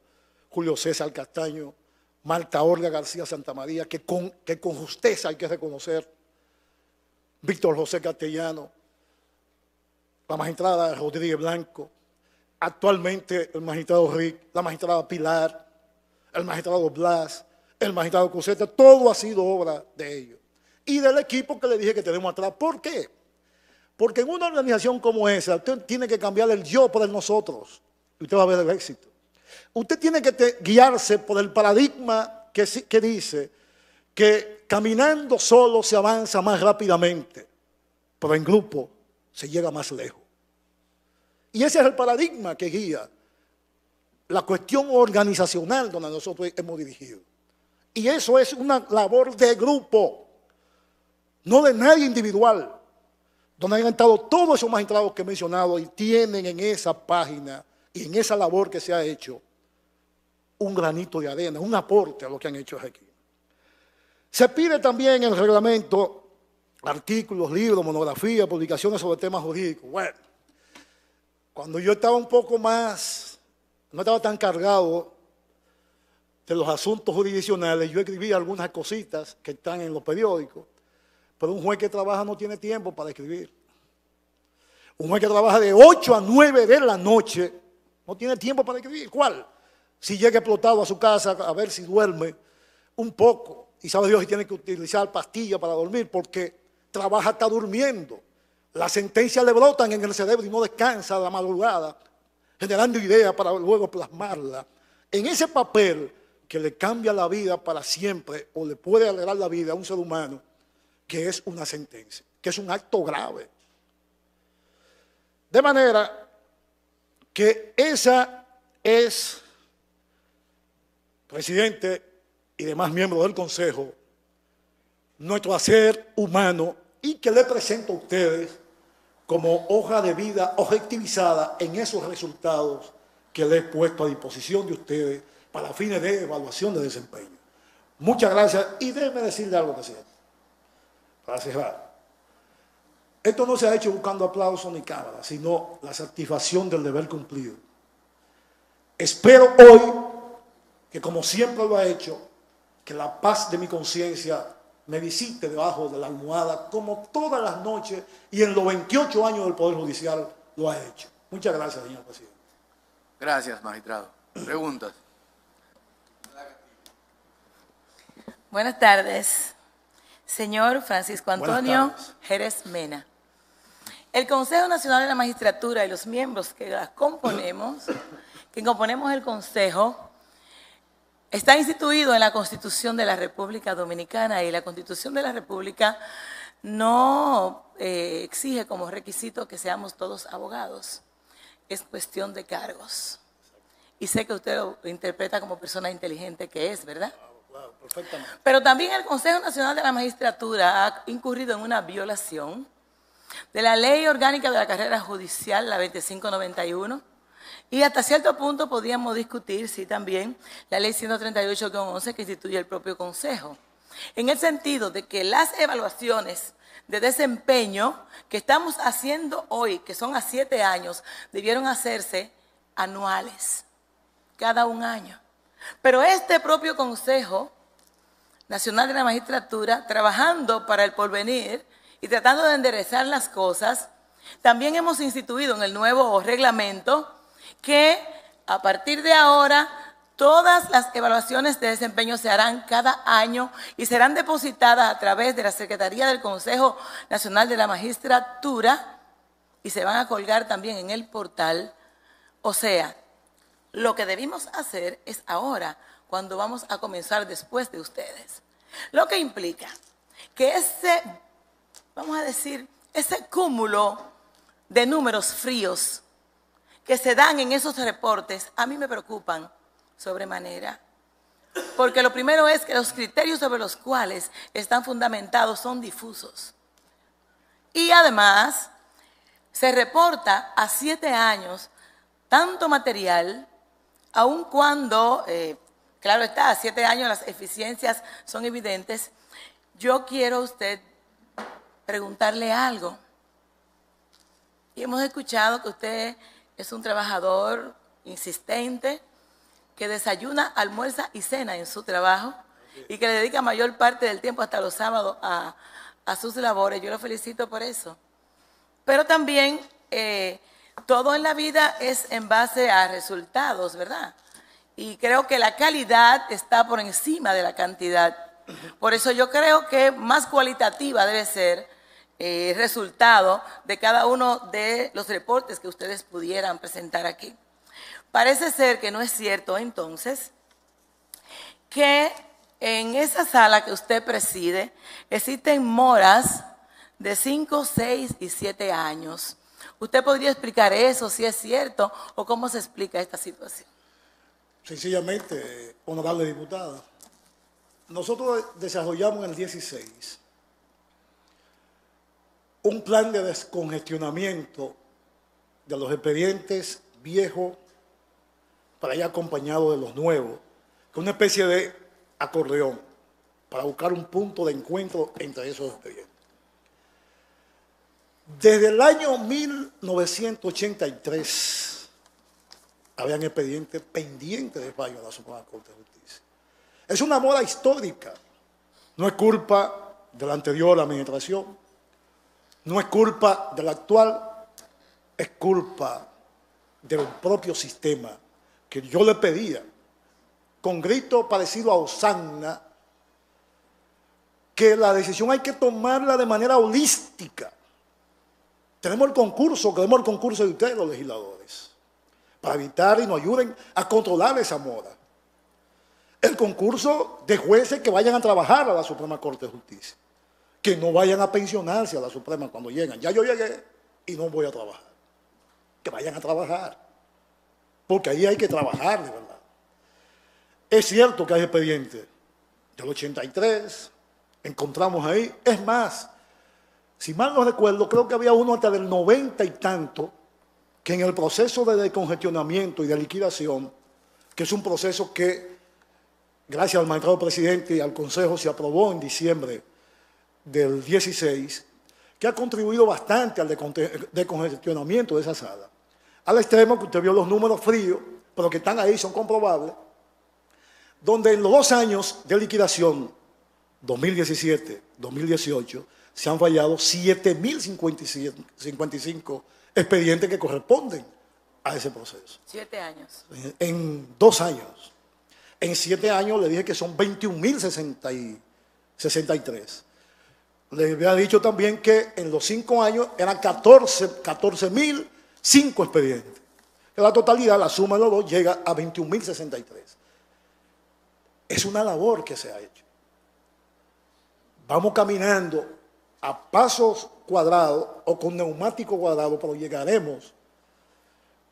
[SPEAKER 2] Julio César Castaño, Marta Olga García Santamaría, que con justeza hay que reconocer, Víctor José Castellano, la magistrada Rodríguez Blanco, actualmente el magistrado Rick, la magistrada Pilar, el magistrado Blas, el magistrado Coseta, todo ha sido obra de ellos. Y del equipo que le dije que tenemos atrás. ¿Por qué? Porque en una organización como esa, usted tiene que cambiar el yo por el nosotros. Y usted va a ver el éxito. Usted tiene que guiarse por el paradigma que dice que caminando solo se avanza más rápidamente, pero en grupo se llega más lejos. Y ese es el paradigma que guía la cuestión organizacional donde nosotros hemos dirigido. Y eso es una labor de grupo, no de nadie individual, donde han estado todos esos magistrados que he mencionado y tienen en esa página y en esa labor que se ha hecho un granito de arena, un aporte a lo que han hecho aquí. Se pide también en el reglamento artículos, libros, monografías, publicaciones sobre temas jurídicos. Bueno, cuando yo estaba un poco más, no estaba tan cargado de los asuntos jurisdiccionales, yo escribía algunas cositas que están en los periódicos, pero un juez que trabaja no tiene tiempo para escribir. Un juez que trabaja de 8 a 9 de la noche no tiene tiempo para escribir. ¿Cuál? Si llega explotado a su casa a ver si duerme un poco y sabe Dios si tiene que utilizar pastillas para dormir porque trabaja hasta durmiendo. Las sentencias le brotan en el cerebro y no descansa a la madrugada, generando ideas para luego plasmarlas en ese papel que le cambia la vida para siempre o le puede alegrar la vida a un ser humano, que es una sentencia, que es un acto grave. De manera que esa es, presidente y demás miembros del Consejo, nuestro hacer humano, y que le presento a ustedes como hoja de vida objetivizada en esos resultados que le he puesto a disposición de ustedes para fines de evaluación de desempeño. Muchas gracias, y déjeme decirle algo, presidente, para cerrar. Esto no se ha hecho buscando aplausos ni cámaras, sino la satisfacción del deber cumplido. Espero hoy que, como siempre lo ha hecho, que la paz de mi conciencia me visite debajo de la almohada, como todas las noches y en los 28 años del Poder Judicial lo ha hecho. Muchas gracias, señor presidente.
[SPEAKER 1] Gracias, magistrado. Preguntas.
[SPEAKER 3] Buenas tardes, señor Francisco Antonio Jerez Mena. El Consejo Nacional de la Magistratura y los miembros que componemos el Consejo, está instituido en la Constitución de la República Dominicana, y la Constitución de la República no exige como requisito que seamos todos abogados. Es cuestión de cargos. Y sé que usted lo interpreta como persona inteligente que es, ¿verdad?
[SPEAKER 2] Claro, perfectamente.
[SPEAKER 3] Pero también el Consejo Nacional de la Magistratura ha incurrido en una violación de la Ley Orgánica de la Carrera Judicial, la 2591, y hasta cierto punto podríamos discutir si también la Ley 138-11 que instituye el propio Consejo, en el sentido de que las evaluaciones de desempeño que estamos haciendo hoy, que son a 7 años, debieron hacerse anuales, cada un año. Pero este propio Consejo Nacional de la Magistratura, trabajando para el porvenir y tratando de enderezar las cosas, también hemos instituido en el nuevo reglamento que a partir de ahora todas las evaluaciones de desempeño se harán cada año y serán depositadas a través de la Secretaría del Consejo Nacional de la Magistratura y se van a colgar también en el portal. O sea, lo que debimos hacer es ahora, cuando vamos a comenzar después de ustedes. Lo que implica que vamos a decir, ese cúmulo de números fríos que se dan en esos reportes, a mí me preocupan sobremanera. Porque lo primero es que los criterios sobre los cuales están fundamentados son difusos. Y además, se reporta a 7 años tanto material, aun cuando, claro está, a 7 años las eficiencias son evidentes. Yo quiero a usted preguntarle algo. Y hemos escuchado que usted es un trabajador insistente, que desayuna, almuerza y cena en su trabajo y que le dedica mayor parte del tiempo, hasta los sábados, a sus labores. Yo lo felicito por eso. Pero también todo en la vida es en base a resultados, ¿verdad? Y creo que la calidad está por encima de la cantidad. Por eso yo creo que más cualitativa debe ser el resultado de cada uno de los reportes que ustedes pudieran presentar aquí. Parece ser que no es cierto, entonces, que en esa sala que usted preside existen moras de 5, 6 y 7 años. ¿Usted podría explicar eso, si es cierto, o cómo se explica esta situación?
[SPEAKER 2] Sencillamente, honorable diputada, nosotros desarrollamos en el 16 un plan de descongestionamiento de los expedientes viejos para ir acompañado de los nuevos, con una especie de acordeón para buscar un punto de encuentro entre esos expedientes. Desde el año 1983 habían expedientes pendientes de fallo de la Suprema Corte de Justicia. Es una moda histórica, no es culpa de la anterior administración, no es culpa de la actual, es culpa del propio sistema, que yo le pedía, con grito parecido a hosanna, que la decisión hay que tomarla de manera holística. Queremos el concurso de ustedes, los legisladores, para evitar y nos ayuden a controlar esa moda. El concurso de jueces que vayan a trabajar a la Suprema Corte de Justicia, que no vayan a pensionarse a la Suprema cuando llegan. Ya yo llegué y no voy a trabajar. Que vayan a trabajar, porque ahí hay que trabajar de verdad. Es cierto que hay expedientes del 83, encontramos ahí, es más, si mal no recuerdo, creo que había uno hasta del 90 y tanto, que en el proceso de descongestionamiento y de liquidación, que es un proceso que, gracias al magistrado presidente y al Consejo, se aprobó en diciembre del 16, que ha contribuido bastante al descongestionamiento de esa sala. Al extremo que usted vio los números fríos, pero que están ahí, son comprobables, donde en los 2 años de liquidación, 2017, 2018, se han fallado 7.055 expedientes que corresponden a ese proceso.
[SPEAKER 3] 7 años.
[SPEAKER 2] En 2 años. En 7 años le dije que son 21.063. Le había dicho también que en los 5 años eran 14.005 expedientes. En la totalidad, la suma de los dos llega a 21.063. Es una labor que se ha hecho. Vamos caminando a pasos cuadrados o con neumático cuadrado, pero llegaremos.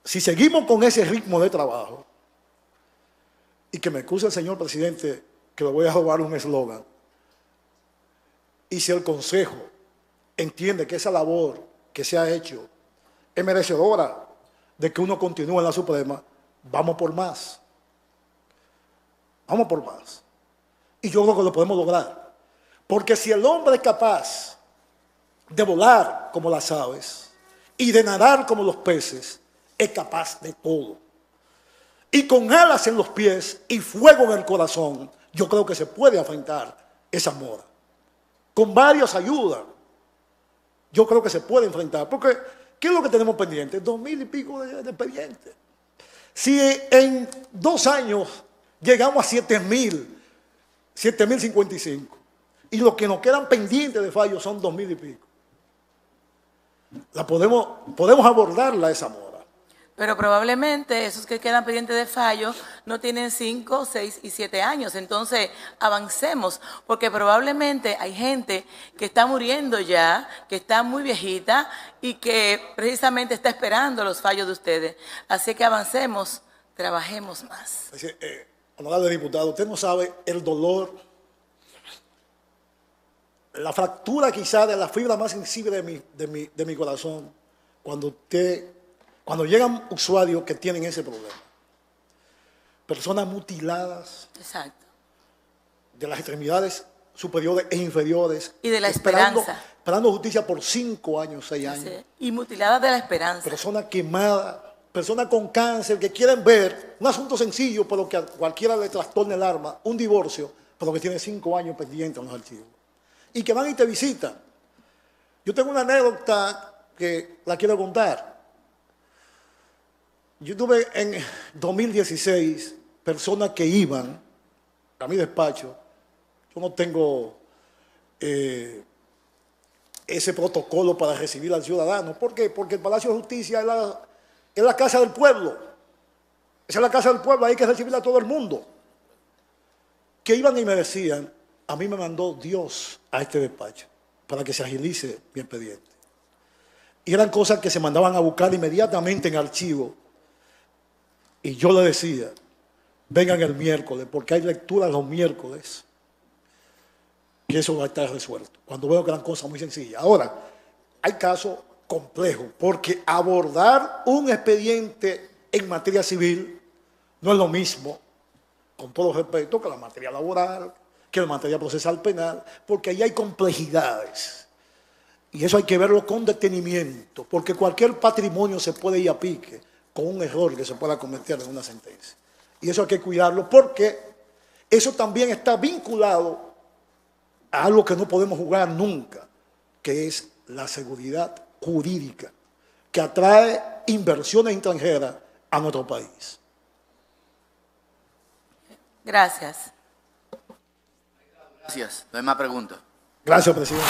[SPEAKER 2] Si seguimos con ese ritmo de trabajo, y que me excuse el señor presidente que le voy a robar un eslogan, y si el Consejo entiende que esa labor que se ha hecho es merecedora de que uno continúe en la Suprema, vamos por más. Vamos por más. Y yo creo que lo podemos lograr. Porque si el hombre es capaz de volar como las aves y de nadar como los peces, es capaz de todo. Y con alas en los pies y fuego en el corazón, yo creo que se puede enfrentar esa moda. Con varias ayudas, yo creo que se puede enfrentar. Porque, ¿qué es lo que tenemos pendiente? 2.000 y pico de expedientes. Si en 2 años llegamos a 7.055, y lo que nos quedan pendientes de fallos son 2.000 y pico, podemos abordarla esa moda.
[SPEAKER 3] Pero probablemente esos que quedan pendientes de fallo no tienen 5, 6 y 7 años. Entonces, avancemos, porque probablemente hay gente que está muriendo ya, que está muy viejita y que precisamente está esperando los fallos de ustedes. Así que avancemos, trabajemos más.
[SPEAKER 2] Honorable diputado, usted no sabe el dolor, la fractura quizá de la fibra más sensible de mi corazón cuando llegan usuarios que tienen ese problema. Personas mutiladas.
[SPEAKER 3] Exacto.
[SPEAKER 2] De las extremidades superiores e inferiores.
[SPEAKER 3] Y de la esperanza.
[SPEAKER 2] Esperando justicia por 5 años, 6 años.
[SPEAKER 3] Sí. Y mutiladas de la esperanza.
[SPEAKER 2] Personas quemadas, personas con cáncer que quieren ver un asunto sencillo, pero que a cualquiera le trastorne el alma, un divorcio, pero que tiene 5 años pendientes en los archivos. Y que van y te visitan. Yo tengo una anécdota que la quiero contar. Yo tuve en 2016 personas que iban a mi despacho. Yo no tengo ese protocolo para recibir al ciudadano. ¿Por qué? Porque el Palacio de Justicia es la casa del pueblo. Esa es la casa del pueblo, hay que recibir a todo el mundo. Que iban y me decían, a mí me mandó Dios a este despacho para que se agilice mi expediente. Y eran cosas que se mandaban a buscar inmediatamente en archivo. Y yo le decía, vengan el miércoles, porque hay lecturas los miércoles, que eso va a estar resuelto. Cuando veo que eran cosas muy sencillas. Ahora, hay casos complejos, porque abordar un expediente en materia civil no es lo mismo, con todo respeto, que la materia laboral, que la materia procesal penal, porque ahí hay complejidades. Y eso hay que verlo con detenimiento, porque cualquier patrimonio se puede ir a pique con un error que se pueda cometer en una sentencia. Y eso hay que cuidarlo, porque eso también está vinculado a algo que no podemos jugar nunca, que es la seguridad jurídica, que atrae inversiones extranjeras a nuestro país.
[SPEAKER 3] Gracias.
[SPEAKER 1] Gracias. No hay más preguntas.
[SPEAKER 2] Gracias, presidente.